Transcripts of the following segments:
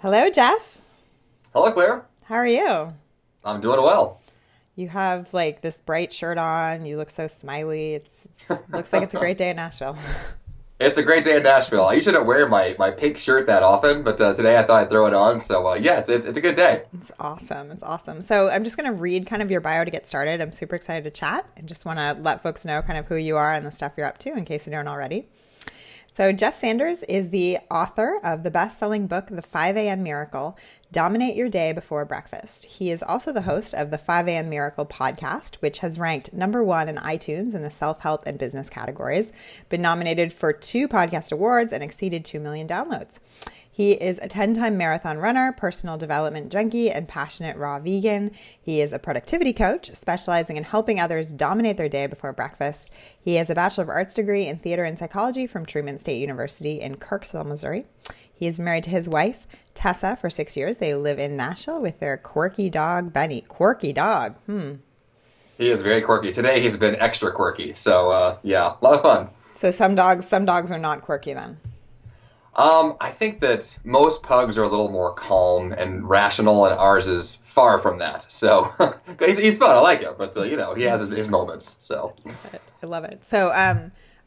Hello, Jeff. Hello, Claire. How are you? I'm doing well. You have like this bright shirt on. You look so smiley. It's looks like it's a great day in Nashville. It's a great day in Nashville. I usually don't wear my pink shirt that often, but today I thought I'd throw it on. So yeah, it's a good day. It's awesome. It's awesome. So I'm just going to read kind of your bio to get started. I'm super excited to chat and just want to let folks know kind of who you are and the stuff you're up to in case you don't already. So Jeff Sanders is the author of the best-selling book, The 5 a.m. Miracle, Dominate Your Day Before Breakfast. He is also the host of the 5 a.m. Miracle podcast, which has ranked #1 in iTunes in the self-help and business categories, been nominated for 2 podcast awards, and exceeded 2 million downloads. He is a 10-time marathon runner, personal development junkie, and passionate raw vegan. He is a productivity coach, specializing in helping others dominate their day before breakfast. He has a Bachelor of Arts degree in theater and psychology from Truman State University in Kirksville, Missouri. He is married to his wife, Tessa, for 6 years. They live in Nashville with their quirky dog, Benny. Quirky dog. He is very quirky. Today he's been extra quirky. So yeah, a lot of fun. So some dogs are not quirky then. I think that most pugs are a little more calm and rational, and ours is far from that. So he's fun. I like him, but he has his moments. So I love it. So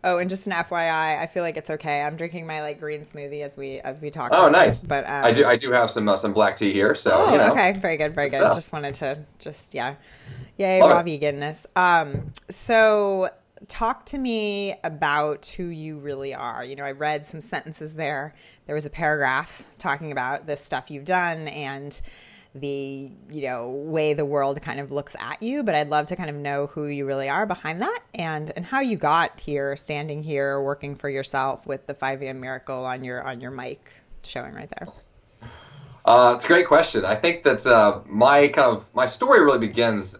and just an FYI, I feel like it's okay. I'm drinking my like green smoothie as we talk. Oh, about nice. This, but I do have some black tea here. So okay, very good. Stuff. Just wanted to yay, raw veganness. So talk to me about who you really are. I read some sentences there. There was a paragraph talking about the stuff you've done and the, way the world kind of looks at you. But I'd love to kind of know who you really are behind that and how you got here, standing here, working for yourself with the 5 a.m. Miracle on your mic showing right there. It's a great question. I think that my story really begins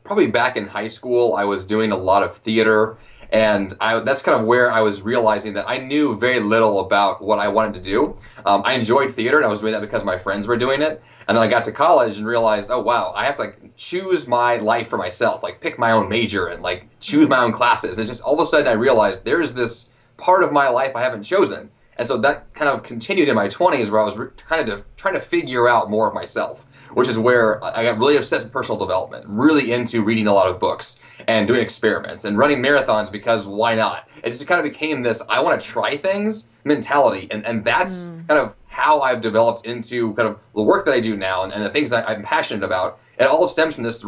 probably back in high school. I was doing a lot of theater, and that's kind of where I was realizing that I knew very little about what I wanted to do. I enjoyed theater, and I was doing that because my friends were doing it. And then I got to college and realized, oh wow, I have to choose my life for myself, pick my own major and choose my own classes. And just all of a sudden I realized there's this part of my life I haven't chosen. And so that kind of continued in my 20s where I was kind of trying to figure out more of myself, which is where I got really obsessed with personal development, really into reading a lot of books and doing experiments and running marathons because why not? It just kind of became this I want to try things mentality. And that's kind of how I've developed into kind of the work that I do now and the things that I'm passionate about. It all stems from this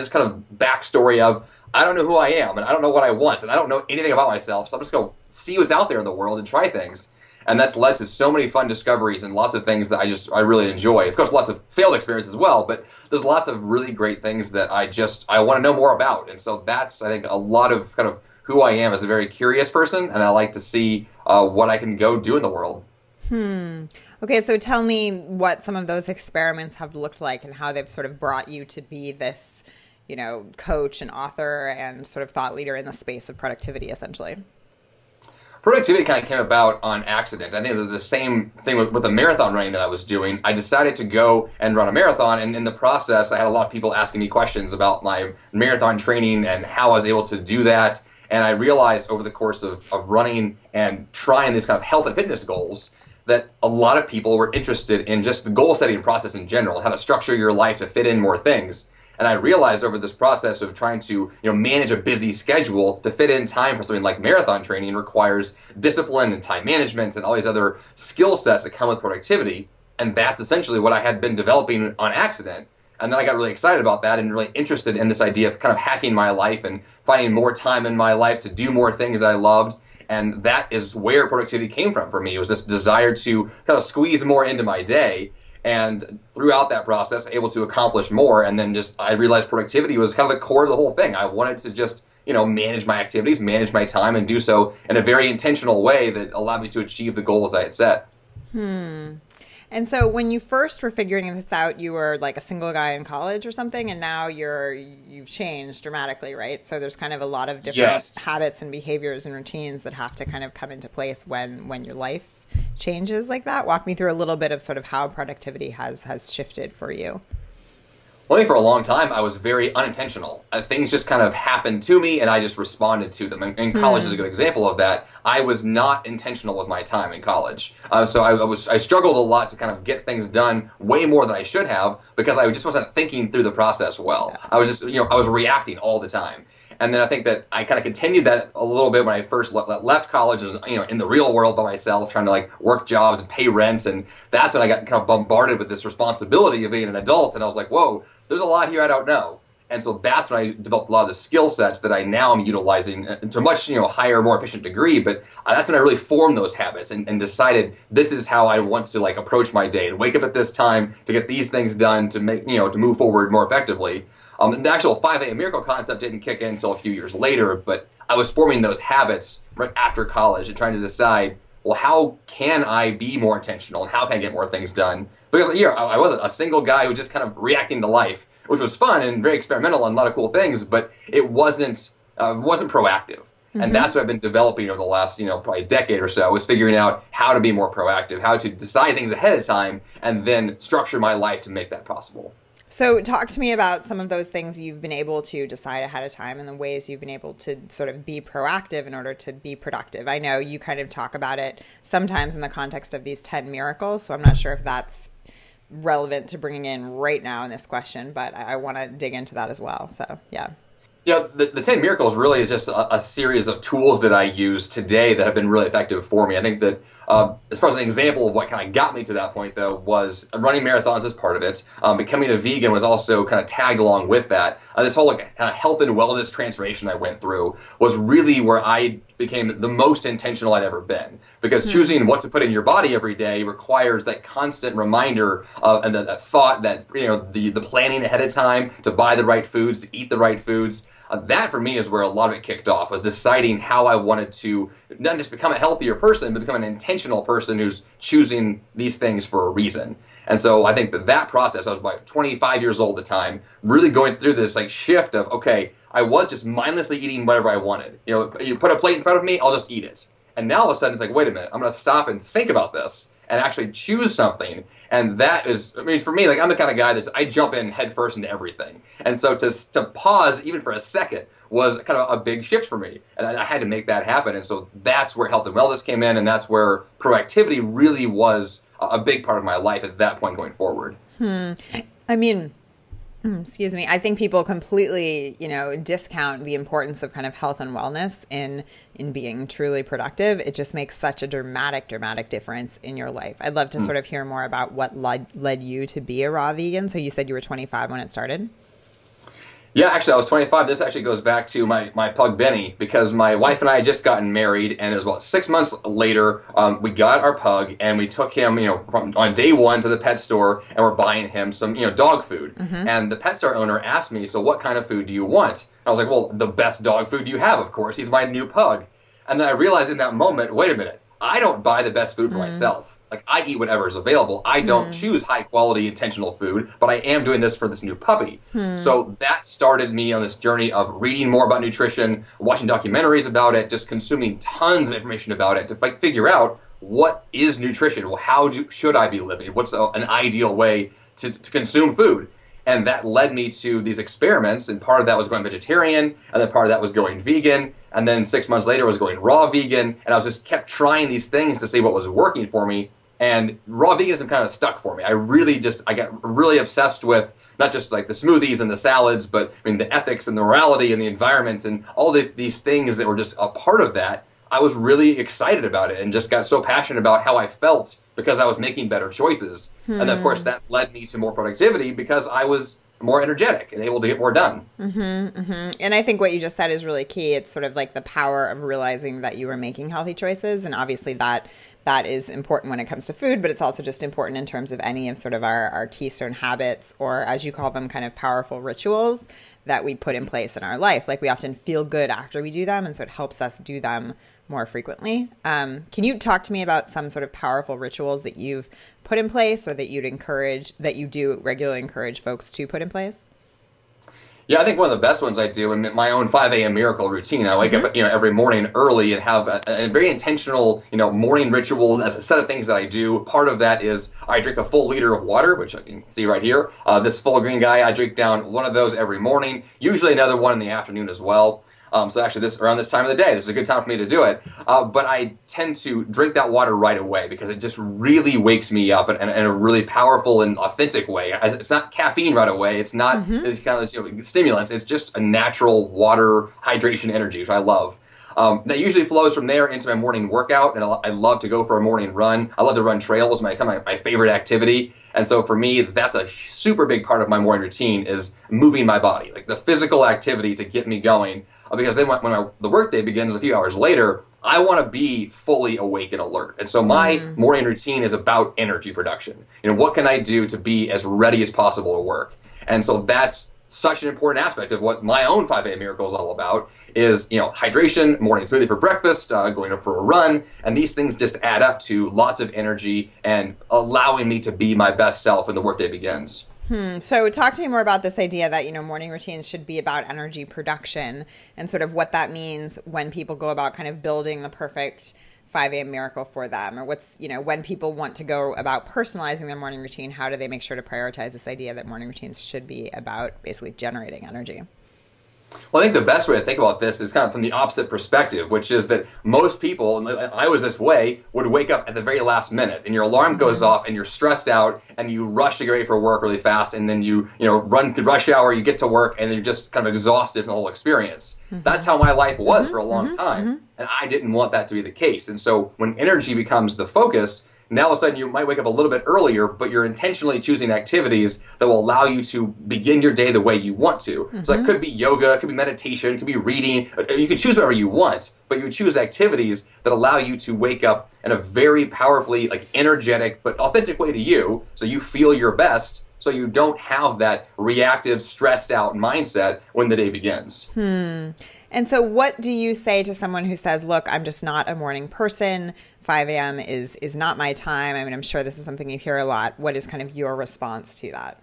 kind of backstory of I don't know who I am and I don't know what I want and I don't know anything about myself. So I'm just going to see what's out there in the world and try things. And that's led to so many fun discoveries and lots of things that I really enjoy. Of course, lots of failed experiences as well, but there's lots of really great things that I want to know more about. And so that's, I think, a lot of kind of who I am as a very curious person, and I like to see what I can go do in the world. Okay, so tell me what some of those experiments have looked like and how they've sort of brought you to be this, coach and author and sort of thought leader in the space of productivity, essentially. Productivity kind of came about on accident. I think the same thing with the marathon running that I was doing. I decided to go and run a marathon, and in the process, I had a lot of people asking me questions about my marathon training and how I was able to do that. And I realized over the course of running and trying these kind of health and fitness goals that a lot of people were interested in just the goal-setting process in general, how to structure your life to fit in more things. And I realized over this process of trying to manage a busy schedule to fit in time for something like marathon training requires discipline and time management and all these other skill sets that come with productivity. And that's essentially what I had been developing on accident. And then I got really excited about that and really interested in this idea of kind of hacking my life and finding more time in my life to do more things that I loved. And that is where productivity came from for me. It was this desire to kind of squeeze more into my day. And throughout that process, able to accomplish more. And then I realized productivity was kind of the core of the whole thing. I wanted to just, manage my activities, manage my time, and do so in a very intentional way that allowed me to achieve the goals I had set. And so when you first were figuring this out, you were like a single guy in college or something, and now you've changed dramatically, right? So there's kind of a lot of different habits and behaviors and routines that have to kind of come into place when your life changes like that. Walk me through a little bit of sort of how productivity has shifted for you. Well, I think for a long time, I was very unintentional. Things just kind of happened to me, and I just responded to them. And college is a good example of that. I was not intentional with my time in college, so I struggled a lot to kind of get things done way more than I should have because I just wasn't thinking through the process well. I was just I was reacting all the time. And then I think that I kind of continued that a little bit when I first left college, as, in the real world by myself, trying to like work jobs and pay rent. And that's when I got kind of bombarded with this responsibility of being an adult. And I was like, whoa, there's a lot here I don't know. And so that's when I developed a lot of the skill sets that I now am utilizing to a much higher, more efficient degree. But that's when I really formed those habits and decided this is how I want to like approach my day, to wake up at this time, to get these things done, to make to move forward more effectively. The actual 5 a.m. miracle concept didn't kick in until a few years later, but I was forming those habits right after college and trying to decide, well, how can I be more intentional and how can I get more things done? Because I was a single guy who just kind of reacting to life, which was fun and very experimental and a lot of cool things, but it wasn't proactive. Mm-hmm. And that's what I've been developing over the last, probably a decade or so, was figuring out how to be more proactive, how to decide things ahead of time, and then structure my life to make that possible. So talk to me about some of those things you've been able to decide ahead of time and the ways you've been able to sort of be proactive in order to be productive. I know you kind of talk about it sometimes in the context of these 10 miracles, so I'm not sure if that's relevant to bringing in right now in this question, but I want to dig into that as well. So, yeah. The 10 Miracles really is just a series of tools that I use today that have been really effective for me. I think that as far as an example of what kind of got me to that point, though, was running marathons as part of it. Becoming a vegan was also kind of tagged along with that. This whole kind of health and wellness transformation I went through was really where I became the most intentional I'd ever been. Because choosing what to put in your body every day requires that constant reminder and that thought, that the planning ahead of time to buy the right foods, to eat the right foods. That for me is where a lot of it kicked off, was deciding how I wanted to not just become a healthier person, but become an intentional person who's choosing these things for a reason. And so I think that process, I was about 25 years old at the time, really going through this like shift of, okay, I was just mindlessly eating whatever I wanted. You put a plate in front of me, I'll just eat it. And now all of a sudden it's like, wait a minute, I'm going to stop and think about this and actually choose something. And that is, for me, like I'm the kind of guy I jump in head first into everything. And so to pause even for a second was kind of a big shift for me. And I had to make that happen. And so that's where health and wellness came in, and that's where proactivity really was a big part of my life at that point going forward. Excuse me. I think people completely, discount the importance of kind of health and wellness in being truly productive. It just makes such a dramatic difference in your life. I'd love to sort of hear more about what led you to be a raw vegan. So you said you were 25 when it started? Yeah, actually, I was 25. This actually goes back to my pug, Benny, because my wife and I had just gotten married, and it was about 6 months later, we got our pug, and we took him, from on day one to the pet store, and we're buying him some, dog food. Mm-hmm. And the pet store owner asked me, so what kind of food do you want? And I was like, well, the best dog food you have, of course. He's my new pug. And then I realized in that moment, wait a minute, I don't buy the best food for myself. Like, I eat whatever is available. I don't choose high-quality, intentional food, but I am doing this for this new puppy. So that started me on this journey of reading more about nutrition, watching documentaries about it, just consuming tons of information about it to figure out what is nutrition. Well, how should I be living? What's an ideal way to consume food? And that led me to these experiments, and part of that was going vegetarian, and then part of that was going vegan, and then 6 months later was going raw vegan, and I was just kept trying these things to see what was working for me. And raw veganism kind of stuck for me. I got really obsessed with not just like the smoothies and the salads, but the ethics and the morality and the environment and all these things that were just a part of that. I was really excited about it and just got so passionate about how I felt because I was making better choices. And then, of course, that led me to more productivity because I was more energetic and able to get more done. And I think what you just said is really key. It's sort of like the power of realizing that you were making healthy choices. And obviously that is important when it comes to food, but it's also just important in terms of any of sort of our keystone habits, or as you call them, kind of powerful rituals that we put in place in our life. Like, we often feel good after we do them, and so it helps us do them more frequently. Can you talk to me about some sort of powerful rituals that you've put in place, or that you regularly encourage folks to put in place? Yeah, I think one of the best ones I do in my own 5 a.m. miracle routine. I wake up, every morning early and have a very intentional, morning ritual. As a set of things that I do. Part of that is I drink a full liter of water, which I can see right here. This full green guy, I drink down one of those every morning. Usually another one in the afternoon as well. So actually, around this time of the day, this is a good time for me to do it. But I tend to drink that water right away because it just really wakes me up in a really powerful and authentic way. It's not caffeine right away. It's not this kind of stimulants. It's just a natural water hydration energy, which I love. That usually flows from there into my morning workout, and I love to go for a morning run. I love to run trails, my favorite activity. And so for me, that's a super big part of my morning routine is moving my body, like the physical activity to get me going. Because then when the workday begins a few hours later, I want to be fully awake and alert. And so my morning routine is about energy production. What can I do to be as ready as possible to work? And so that's such an important aspect of what my own 5 a.m. miracle is all about is, hydration, morning smoothie for breakfast, going up for a run. And these things just add up to lots of energy and allowing me to be my best self when the workday begins. So talk to me more about this idea that, morning routines should be about energy production and sort of what that means when people go about kind of building the perfect 5 a.m. miracle for them, or what's, when people want to go about personalizing their morning routine, how do they make sure to prioritize this idea that morning routines should be about basically generating energy? Well, I think the best way to think about this is kind of from the opposite perspective, which is that most people, and I was this way, would wake up at the very last minute, and your alarm goes off, and you're stressed out, and you rush to get ready for work really fast, and then you run through rush hour, you get to work, and you're just kind of exhausted from the whole experience. That's how my life was for a long time, and I didn't want that to be the case. And so when energy becomes the focus, now all of a sudden you might wake up a little bit earlier, but you're intentionally choosing activities that will allow you to begin your day the way you want to. So it could be yoga, it could be meditation, it could be reading. You can choose whatever you want, but you choose activities that allow you to wake up in a very powerfully, energetic but authentic way to you, so you feel your best, so you don't have that reactive, stressed out mindset when the day begins. And so what do you say to someone who says, look, I'm just not a morning person, 5 a.m. is not my time? I mean, I'm sure this is something you hear a lot. What is kind of your response to that?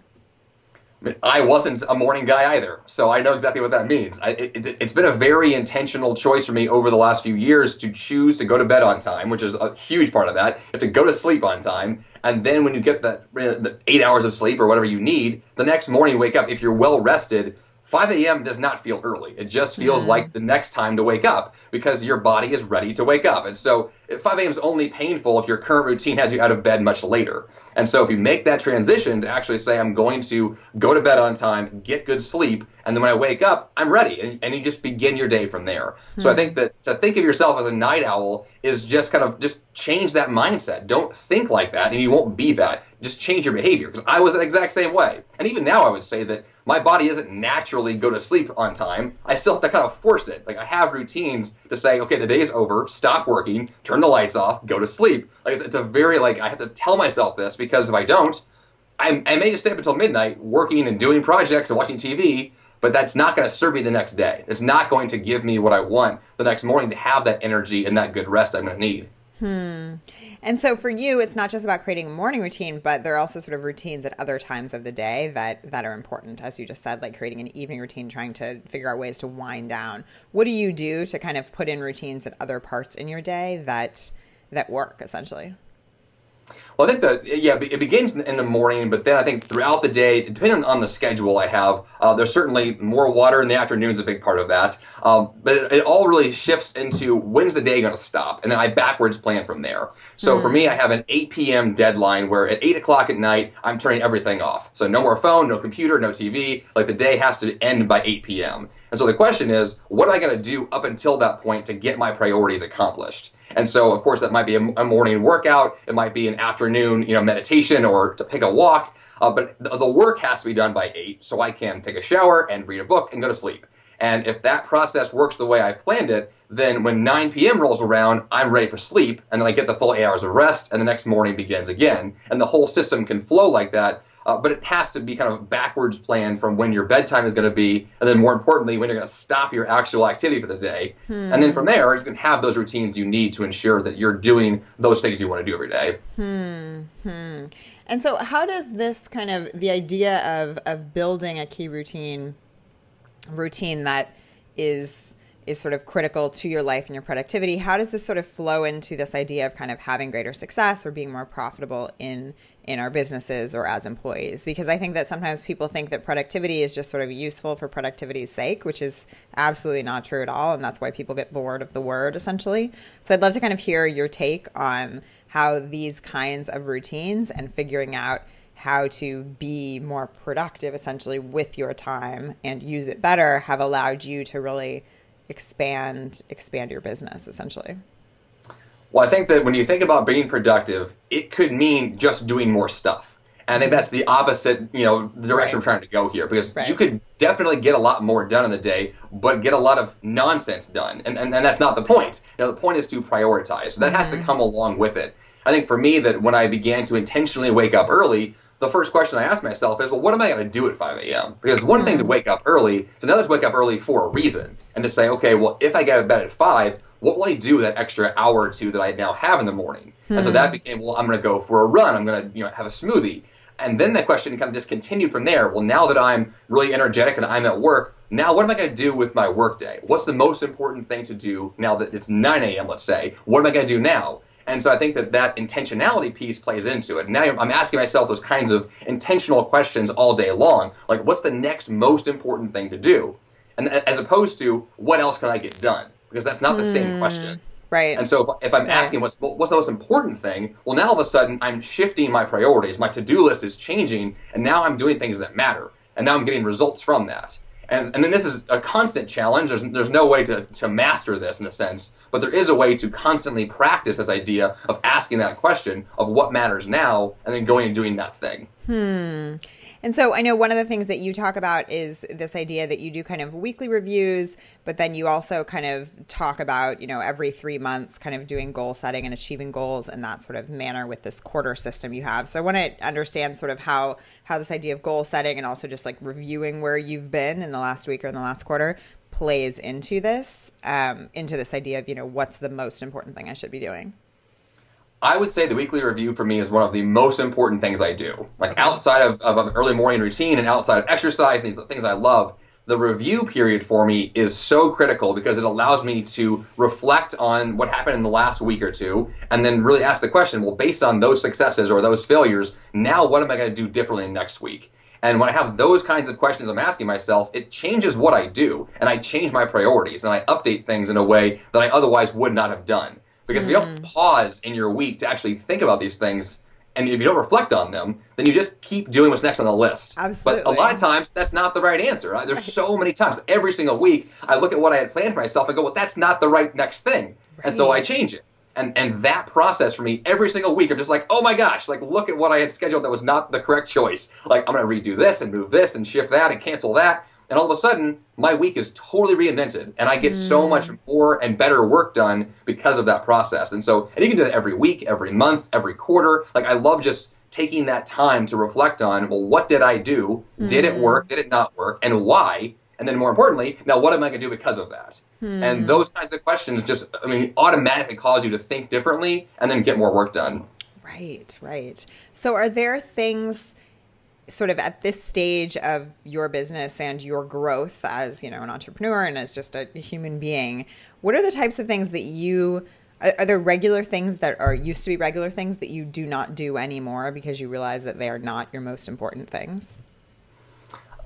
I mean, I wasn't a morning guy either, so I know exactly what that means. It's been a very intentional choice for me over the last few years to choose to go to bed on time, which is a huge part of that. You have to go to sleep on time, and then when you get the 8 hours of sleep or whatever you need, the next morning you wake up, if you're well rested, 5 a.m. does not feel early. It just feels like the next time to wake up because your body is ready to wake up. And so 5 a.m. is only painful if your current routine has you out of bed much later. And so if you make that transition to actually say, I'm going to go to bed on time, get good sleep, and then when I wake up, I'm ready. And you just begin your day from there. So I think that to think of yourself as a night owl is just just change that mindset. Don't think like that, and you won't be that. Just change your behavior. Because I was the exact same way. And even now I would say that my body doesn't naturally go to sleep on time. I still have to kind of force it. I have routines to say, okay, the day is over, stop working, turn the lights off, go to sleep. It's a very, I have to tell myself this because if I don't, I may just stay up until midnight working and doing projects and watching TV, but that's not going to serve me the next day. It's not going to give me what I want the next morning to have that energy and that good rest I'm going to need. And so for you, it's not just about creating a morning routine, but there are also sort of routines at other times of the day that are important, as you just said, like creating an evening routine, trying to figure out ways to wind down. What do you do to kind of put in routines at other parts in your day that work, essentially? Well, I think it begins in the morning, but then I think throughout the day, depending on the schedule I have, there's certainly more water in the afternoon is a big part of that. But it all really shifts into when's the day going to stop, and then I backwards plan from there. So for me, I have an 8 p.m. deadline where at 8 o'clock at night, I'm turning everything off. So no more phone, no computer, no TV. The day has to end by 8 p.m. And so the question is, what am I going to do up until that point to get my priorities accomplished? And so, of course, that might be a morning workout. It might be an afternoon, meditation or to pick a walk. But the work has to be done by 8 so I can take a shower and read a book and go to sleep. And if that process works the way I planned it, then when 9 p.m. rolls around, I'm ready for sleep. And then I get the full 8 hours of rest and the next morning begins again. And the whole system can flow like that. But it has to be kind of backwards planned from when your bedtime is going to be, and then more importantly, when you're going to stop your actual activity for the day. And then from there, you can have those routines you need to ensure that you're doing those things you want to do every day. And so how does this kind of, the idea of building a key routine routine that is sort of critical to your life and your productivity. How does this sort of flow into this idea of kind of having greater success or being more profitable in our businesses or as employees? Because I think that sometimes people think that productivity is just sort of useful for productivity's sake, which is absolutely not true at all. And that's why people get bored of the word, essentially. So I'd love to kind of hear your take on how these kinds of routines and figuring out how to be more productive, essentially, with your time and use it better have allowed you to really expand your business, essentially. Well, I think that when you think about being productive, it could mean just doing more stuff. And I think that's the opposite, direction we're trying to go here, because you could definitely get a lot more done in the day, but get a lot of nonsense done. And that's not the point. The point is to prioritize. So that has to come along with it. I think for me, that when I began to intentionally wake up early, the first question I asked myself is, well, what am I going to do at 5 a.m.? Because one thing to wake up early, it's another to wake up early for a reason. And to say, okay, well, if I get to bed at 5, what will I do that extra hour or two that I now have in the morning? And so that became, well, I'm going to go for a run. I'm going to have a smoothie. And then the question kind of just continued from there. Well, now that I'm really energetic and I'm at work, now what am I going to do with my work day? What's the most important thing to do now that it's 9 a.m., let's say? What am I going to do now? And so I think that intentionality piece plays into it. Now I'm asking myself those kinds of intentional questions all day long. Like, what's the next most important thing to do? And as opposed to, what else can I get done? Because that's not the same question. Right. And so if I'm asking what's the most important thing, well, now all of a sudden I'm shifting my priorities. My to-do list is changing, and now I'm doing things that matter. And now I'm getting results from that. And then this is a constant challenge. There's no way to master this in a sense, but there is a way to constantly practice this idea of asking that question of what matters now, and then going and doing that thing. And so I know one of the things that you talk about is this idea that you do kind of weekly reviews, but then you also kind of talk about, every 3 months kind of doing goal setting and achieving goals in that sort of manner with this quarter system you have. So I want to understand sort of how this idea of goal setting and also just like reviewing where you've been in the last week or in the last quarter plays into this idea of, what's the most important thing I should be doing. I would say the weekly review for me is one of the most important things I do. Like outside of an early morning routine and outside of exercise and these things I love, the review period for me is so critical because it allows me to reflect on what happened in the last week or two and then really ask the question, well, based on those successes or those failures, now what am I going to do differently next week? And when I have those kinds of questions I'm asking myself, it changes what I do, and I change my priorities, and I update things in a way that I otherwise would not have done. Because if you don't pause in your week to actually think about these things, and if you don't reflect on them, then you just keep doing what's next on the list. Absolutely. But a lot of times, that's not the right answer. There's so many times, every single week, I look at what I had planned for myself and go, well, that's not the right next thing. And so I change it. And that process for me, every single week, I'm just like, oh my gosh, like look at what I had scheduled that was not the correct choice. Like I'm going to redo this and move this and shift that and cancel that. And all of a sudden, my week is totally reinvented, and I get so much more and better work done because of that process. And you can do that every week, every month, every quarter. Like I love just taking that time to reflect on, well, what did I do? Did it work? Did it not work? And why? And then more importantly, now what am I going to do because of that? And those kinds of questions just, automatically cause you to think differently and then get more work done. Right. So are there things sort of at this stage of your business and your growth as, an entrepreneur and as just a human being, what are the types of things that are there regular things that used to be regular things that you do not do anymore because you realize that they are not your most important things?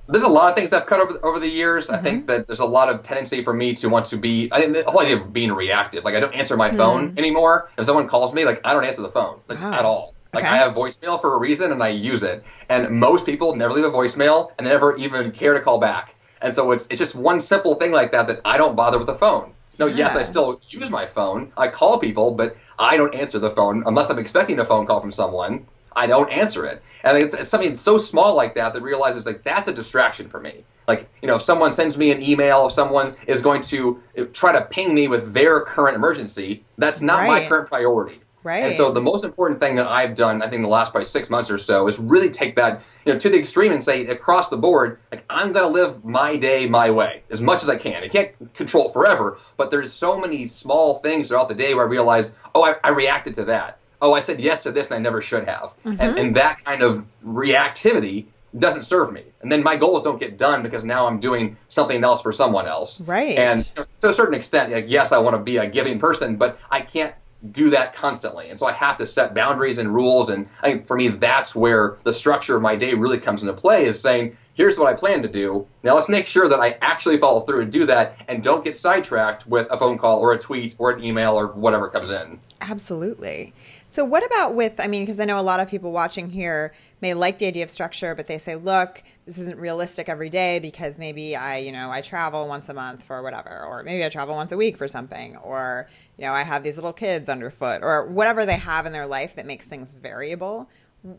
There's a lot of things that I've cut over the years. I think that there's a lot of tendency for me to want to be, I think the whole idea of being reactive. Like I don't answer my phone anymore. If someone calls me, like I don't answer the phone at all. Like I have voicemail for a reason and I use it. And most people never leave a voicemail and they never even care to call back. And so it's just one simple thing like that I don't bother with the phone. No, yes, I still use my phone. I call people, but I don't answer the phone unless I'm expecting a phone call from someone. I don't answer it. And it's something so small like that realizes like that's a distraction for me. Like, if someone sends me an email, if someone is going to try to ping me with their current emergency, that's not my current priority. Right. And so the most important thing that I've done, I think the last probably 6 months or so, is really take that to the extreme and say across the board, like I'm going to live my day my way as much as I can. I can't control it forever, but there's so many small things throughout the day where I realize, I reacted to that. I said yes to this and I never should have. And that kind of reactivity doesn't serve me. And then my goals don't get done because now I'm doing something else for someone else. Right. And to a certain extent, like, yes, I want to be a giving person, but I can't do that constantly. And so I have to set boundaries and rules. And I think for me, that's where the structure of my day really comes into play, is saying, here's what I plan to do. Now let's make sure that I actually follow through and do that and don't get sidetracked with a phone call or a tweet or an email or whatever comes in. Absolutely. So what about with, I mean, because I know a lot of people watching here may like the idea of structure, but they say, look, this isn't realistic every day because maybe I travel once a month for whatever, or maybe I travel once a week for something, or, I have these little kids underfoot, or whatever they have in their life that makes things variable.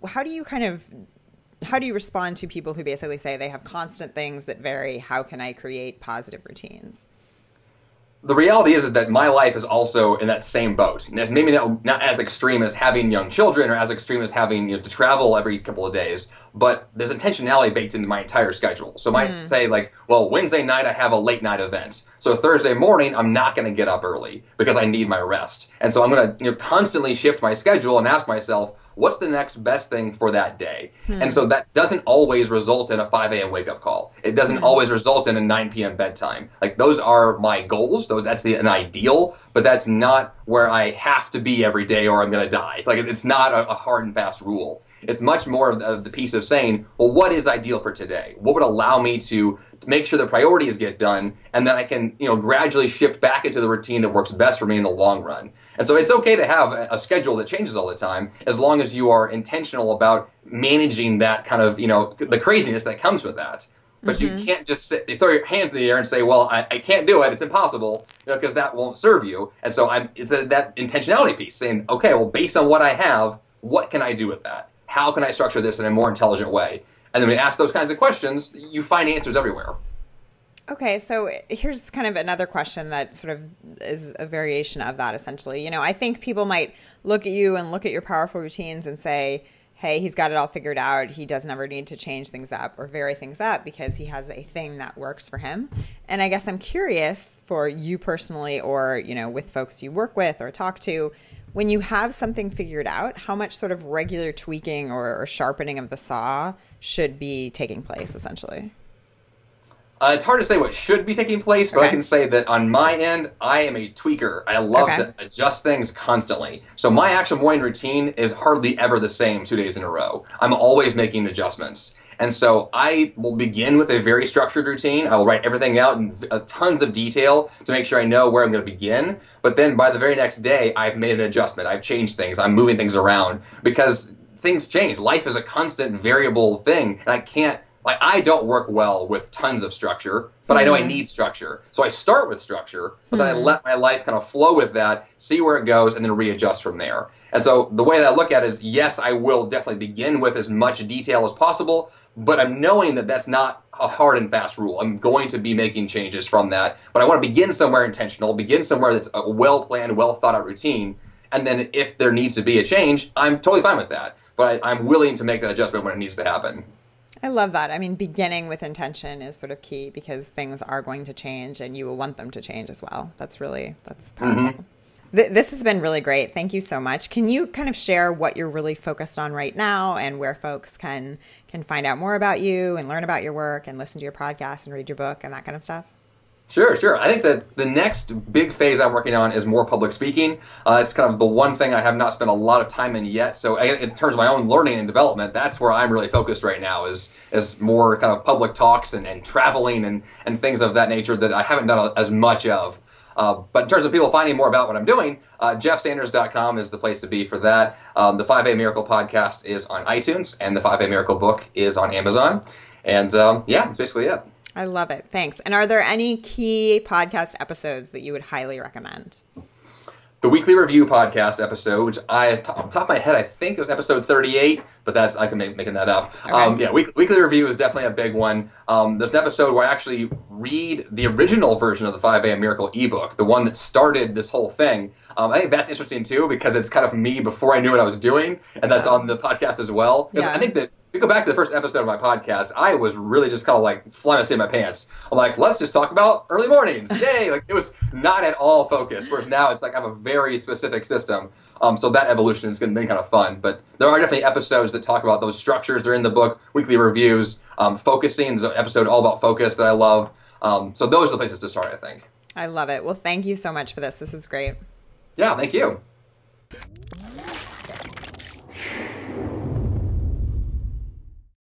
How do you respond to people who basically say they have constant things that vary? How can I create positive routines? The reality is that my life is also in that same boat. And it's maybe not as extreme as having young children or as extreme as having to travel every couple of days, but there's intentionality baked into my entire schedule. So I might say like, well, Wednesday night I have a late night event. So Thursday morning I'm not going to get up early because I need my rest. And so I'm going to constantly shift my schedule and ask myself, what's the next best thing for that day? And so that doesn't always result in a 5 a.m. wake-up call. It doesn't always result in a 9 p.m. bedtime. Like, those are my goals. That's an ideal, but that's not where I have to be every day or I'm going to die. Like, it's not a hard and fast rule. It's much more of the piece of saying, well, what is ideal for today? What would allow me to make sure the priorities get done, and then I can gradually shift back into the routine that works best for me in the long run. And so it's okay to have a schedule that changes all the time, as long as you are intentional about managing that kind of, the craziness that comes with that. But you can't just throw your hands in the air and say, well, I can't do it, it's impossible, because that won't serve you. And so it's that intentionality piece, saying, okay, well, based on what I have, what can I do with that? How can I structure this in a more intelligent way? And then when you ask those kinds of questions, you find answers everywhere. Okay, so here's kind of another question that sort of is a variation of that, essentially. I think people might look at you and look at your powerful routines and say, hey, he's got it all figured out. He doesn't ever need to change things up or vary things up because he has a thing that works for him. And I guess I'm curious for you personally, or, with folks you work with or talk to, when you have something figured out, how much sort of regular tweaking or sharpening of the saw should be taking place, essentially? It's hard to say what should be taking place, but I can say that on my end, I am a tweaker. I love to adjust things constantly. So my actual morning routine is hardly ever the same 2 days in a row. I'm always making adjustments. And so I will begin with a very structured routine. I will write everything out in tons of detail to make sure I know where I'm going to begin. But then by the very next day, I've made an adjustment. I've changed things. I'm moving things around because things change. Life is a constant variable thing, and I don't work well with tons of structure, but I know I need structure. So I start with structure, but then I let my life kind of flow with that, see where it goes, and then readjust from there. And so the way that I look at it is, yes, I will definitely begin with as much detail as possible, but I'm knowing that that's not a hard and fast rule. I'm going to be making changes from that, but I want to begin somewhere intentional, begin somewhere that's a well-planned, well-thought-out routine, and then if there needs to be a change, I'm totally fine with that. But I'm willing to make that adjustment when it needs to happen. I love that. I mean, beginning with intention is sort of key because things are going to change and you will want them to change as well. That's powerful. This has been really great. Thank you so much. Can you kind of share what you're really focused on right now and where folks can find out more about you and learn about your work and listen to your podcast and read your book and that kind of stuff? Sure. I think that the next big phase I'm working on is more public speaking. It's kind of the one thing I have not spent a lot of time in yet. So in terms of my own learning and development, that's where I'm really focused right now is more kind of public talks and traveling and things of that nature that I haven't done as much of. But in terms of people finding more about what I'm doing, jeffsanders.com is the place to be for that. The 5A Miracle podcast is on iTunes, and the 5A Miracle book is on Amazon. And that's basically it. I love it. Thanks. And are there any key podcast episodes that you would highly recommend? The Weekly Review podcast episode, which off the top of my head, I think it was episode 38, but I can making that up. Okay. Weekly Review is definitely a big one. There's an episode where I actually read the original version of the 5 Miracle ebook, the one that started this whole thing. I think that's interesting too, because it's kind of me before I knew what I was doing, and that's on the podcast as well. Because I think that you go back to the first episode of my podcast, I was really just kind of like flying my pants. I'm like, let's just talk about early mornings. Yay. Like, it was not at all focused. Whereas now it's like I have a very specific system. So that evolution is going to be kind of fun. But there are definitely episodes that talk about those structures. They're in the book, weekly reviews, focusing. There's an episode all about focus that I love. So those are the places to start, I think. I love it. Well, thank you so much for this. This is great. Yeah, thank you.